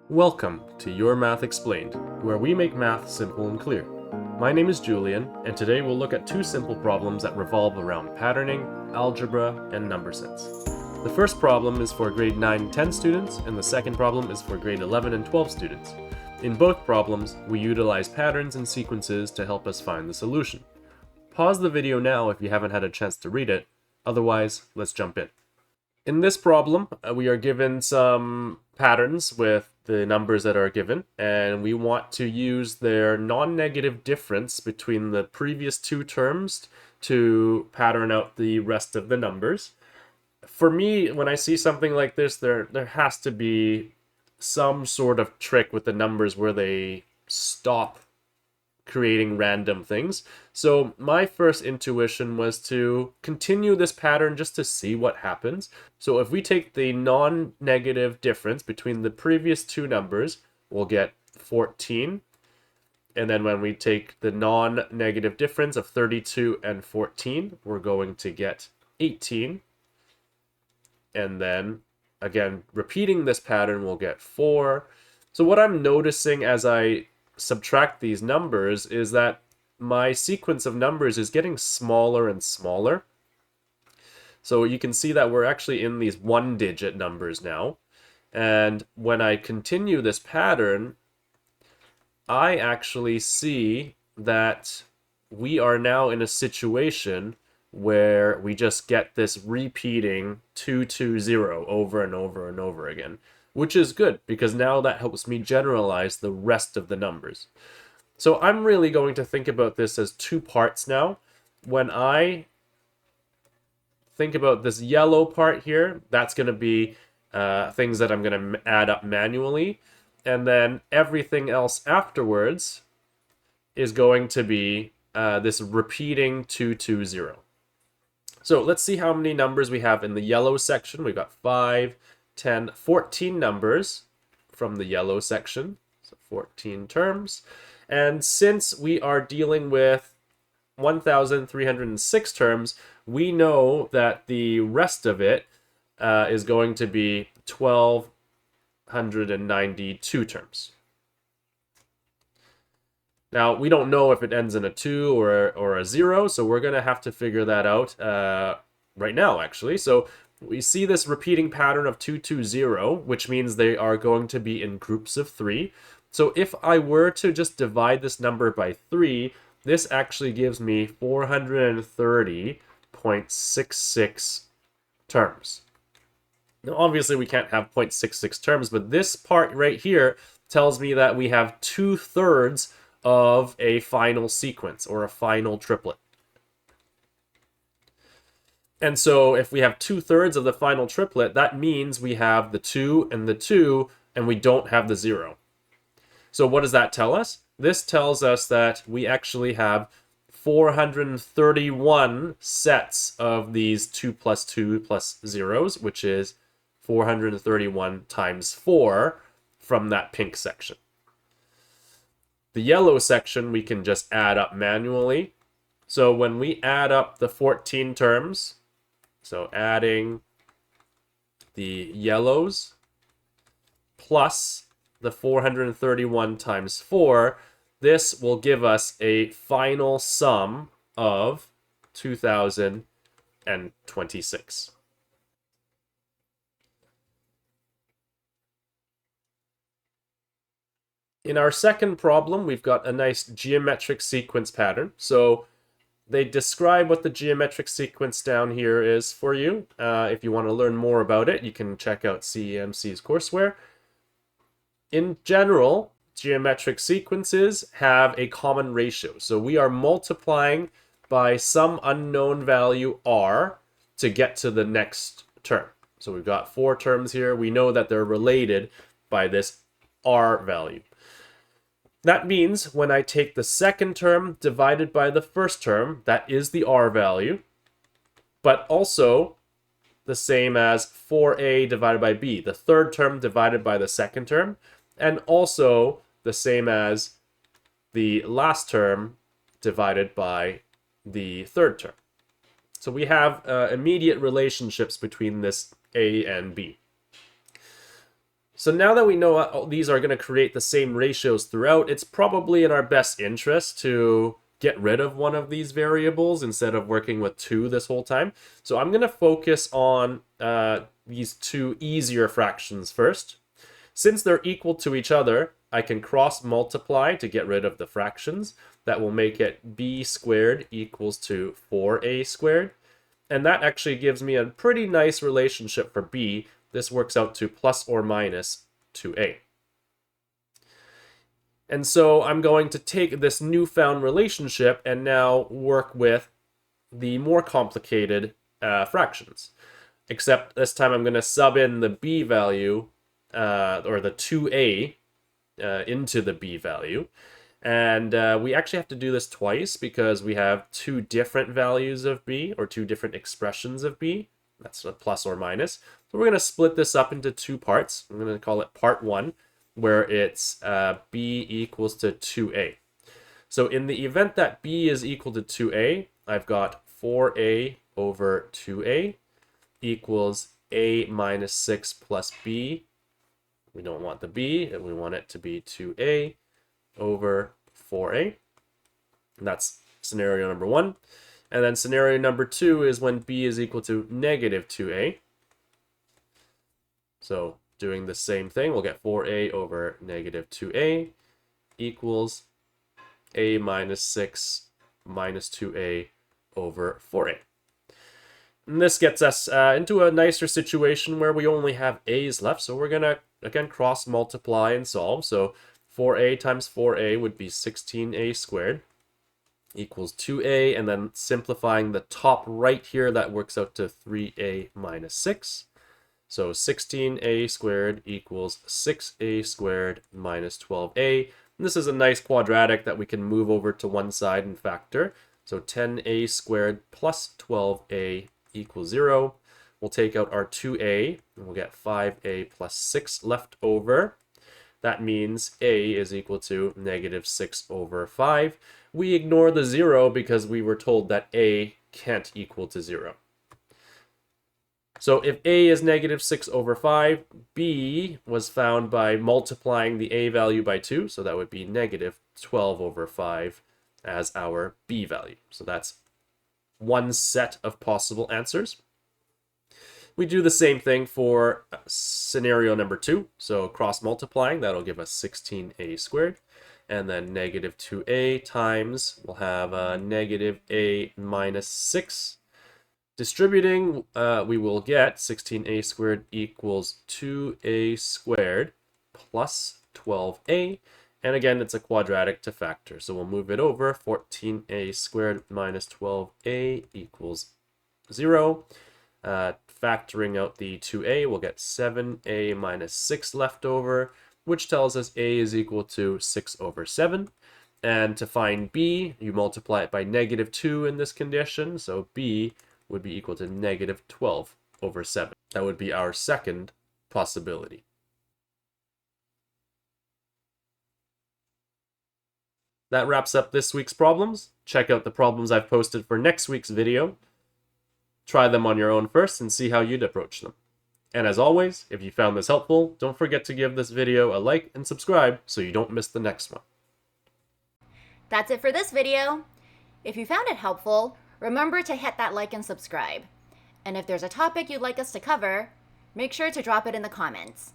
Welcome to Your Math Explained, where we make math simple and clear. My name is Julian, and today we'll look at two simple problems that revolve around patterning, algebra, and number sense. The first problem is for grade 9 and 10 students, and the second problem is for grade 11 and 12 students. In both problems, we utilize patterns and sequences to help us find the solution. Pause the video now if you haven't had a chance to read it, otherwise, let's jump in. In this problem, we are given some patterns with the numbers that are given, and we want to use their non-negative difference between the previous two terms to pattern out the rest of the numbers. For me, when I see something like this, there has to be some sort of trick with the numbers where they stop creating random things. So my first intuition was to continue this pattern just to see what happens. So if we take the non-negative difference between the previous two numbers, we'll get 14. And then when we take the non-negative difference of 32 and 14, we're going to get 18. And then again, repeating this pattern, we'll get 4. So what I'm noticing as I subtract these numbers is that my sequence of numbers is getting smaller and smaller. So you can see that we're actually in these one-digit numbers now. And when I continue this pattern, I actually see that we are now in a situation where we just get this repeating 220 over and over and over again, which is good because now that helps me generalize the rest of the numbers. So I'm really going to think about this as two parts now. When I think about this yellow part here, that's going to be things that I'm going to add up manually. And then everything else afterwards is going to be this repeating 220. So let's see how many numbers we have in the yellow section. We've got 5, 10, 14 numbers from the yellow section, so 14 terms. And since we are dealing with 1,306 terms, we know that the rest of it is going to be 1,292 terms. Now, we don't know if it ends in a 2 or a 0, so we're going to have to figure that out right now, actually. So we see this repeating pattern of 220, which means they are going to be in groups of 3. So if I were to just divide this number by 3, this actually gives me 430.66 terms. Now, obviously, we can't have 0.66 terms, but this part right here tells me that we have 2/3 of a final sequence or a final triplet. And so if we have 2/3 of the final triplet, that means we have the 2 and the 2, and we don't have the 0. So what does that tell us? This tells us that we actually have 431 sets of these 2 plus 2 plus zeros, which is 431 times 4 from that pink section. The yellow section we can just add up manually. So when we add up the 14 terms, so adding the yellows plus the 431 times 4, this will give us a final sum of 2,026. In our second problem, we've got a nice geometric sequence pattern. So they describe what the geometric sequence down here is for you. If you want to learn more about it, you can check out CEMC's courseware. In general, geometric sequences have a common ratio. So we are multiplying by some unknown value r to get to the next term. So we've got 4 terms here. We know that they're related by this r value. That means when I take the second term divided by the first term, that is the r value, but also the same as 4a divided by b, the third term divided by the second term, and also the same as the last term divided by the third term. So we have immediate relationships between this a and b. So now that we know these are going to create the same ratios throughout, it's probably in our best interest to get rid of one of these variables instead of working with two this whole time. So I'm going to focus on these two easier fractions first. Since they're equal to each other, I can cross multiply to get rid of the fractions. That will make it b squared equals to 4a squared. And that actually gives me a pretty nice relationship for b. This works out to plus or minus 2a. And so I'm going to take this newfound relationship and now work with the more complicated fractions. Except this time I'm going to sub in the b value, or the 2a, into the b value. And we actually have to do this twice because we have two different values of b, or two different expressions of b. That's a plus or minus. So we're going to split this up into two parts. I'm going to call it part 1, where it's b equals to 2a. So in the event that b is equal to 2a, I've got 4a over 2a equals a minus 6 plus b. We don't want the b, and we want it to be 2a over 4a. And that's scenario number 1. And then scenario number 2 is when b is equal to negative 2a. So doing the same thing, we'll get 4a over negative 2a equals a minus 6 minus 2a over 4a. And this gets us into a nicer situation where we only have a's left. So we're going to, again, cross multiply and solve. So 4a times 4a would be 16a squared equals 2a. And then simplifying the top right here, that works out to 3a minus 6. So 16a squared equals 6a squared minus 12a. And this is a nice quadratic that we can move over to one side and factor. So 10a squared plus 12a equals 0. We'll take out our 2a, and we'll get 5a plus 6 left over. That means a is equal to negative 6 over 5. We ignore the 0 because we were told that a can't equal to 0. So if a is negative 6 over 5, b was found by multiplying the a value by 2, so that would be negative 12 over 5 as our b value. So that's one set of possible answers. We do the same thing for scenario number 2. So cross multiplying, that'll give us 16a squared. And then negative 2a times, we'll have negative a minus 6. Distributing, we will get 16a squared equals 2a squared plus 12a. And again, it's a quadratic to factor. So we'll move it over. 14a squared minus 12a equals 0. Factoring out the 2a, we'll get 7a minus 6 left over, which tells us a is equal to 6 over 7. And to find b, you multiply it by negative 2 in this condition. So b would be equal to negative 12 over 7. That would be our second possibility. That wraps up this week's problems. Check out the problems I've posted for next week's video. Try them on your own first and see how you'd approach them. And as always, if you found this helpful, don't forget to give this video a like and subscribe so you don't miss the next one. That's it for this video. If you found it helpful, remember to hit that like and subscribe. And if there's a topic you'd like us to cover, make sure to drop it in the comments.